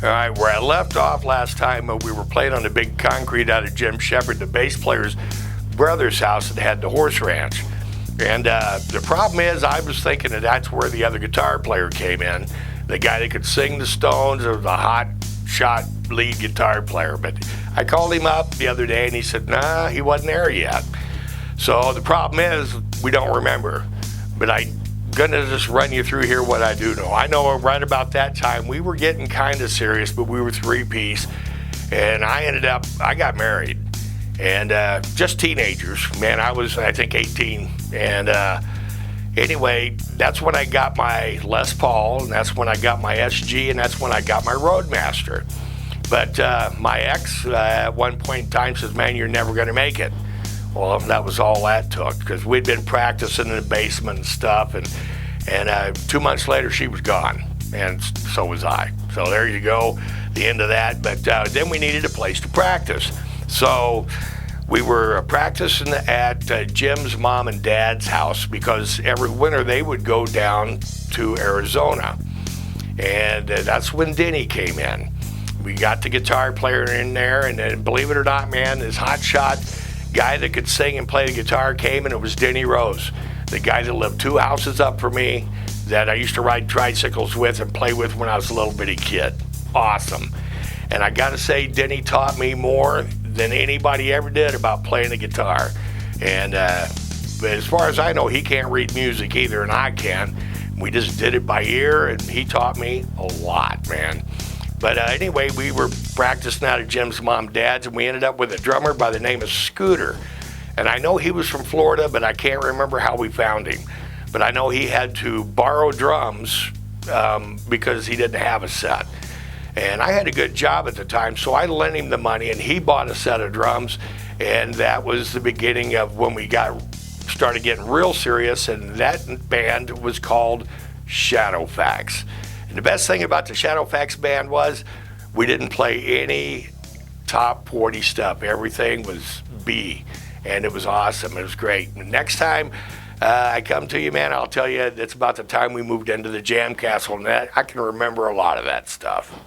All right, where I left off last time, we were playing on the big concrete out of Jim Shepard, the bass player's brother's house that had the horse ranch. And the problem is, I was thinking that's where the other guitar player came in, the guy that could sing the Stones or the hot shot lead guitar player. But I called him up the other day, and he said, nah, he wasn't there yet. So the problem is, we don't remember. But I'm going to just run you through here what I do know. I know right about that time, we were getting kind of serious, but we were three-piece. And I got married. And just teenagers, man. I was, I think, 18. And anyway, that's when I got my Les Paul, and that's when I got my SG, and that's when I got my Roadmaster. But my ex at one point in time says, man, you're never going to make it. Well, that was all that took, because we'd been practicing in the basement and stuff, and 2 months later, she was gone, and so was I. So there you go, the end of that. But then we needed a place to practice. So we were practicing at Jim's mom and dad's house, because every winter they would go down to Arizona. And that's when Denny came in. We got the guitar player in there, and believe it or not, man, this hotshot guy that could sing and play the guitar came, and it was Denny Rose, the guy that lived 2 houses up from me, that I used to ride tricycles with and play with when I was a little bitty kid. Awesome. And I gotta say, Denny taught me more than anybody ever did about playing the guitar. And but as far as I know, he can't read music either, and I can. We just did it by ear, and he taught me a lot, man. But anyway, we were practicing out of Jim's mom and dad's, and we ended up with a drummer by the name of Scooter. And I know he was from Florida, but I can't remember how we found him. But I know he had to borrow drums because he didn't have a set. And I had a good job at the time, so I lent him the money, and he bought a set of drums, and that was the beginning of when we started getting real serious, and that band was called Shadowfax. And the best thing about the Shadowfax band was we didn't play any top 40 stuff. Everything was B, and it was awesome. It was great. And next time I come to you, man, I'll tell you it's about the time we moved into the Jam Castle, and I can remember a lot of that stuff.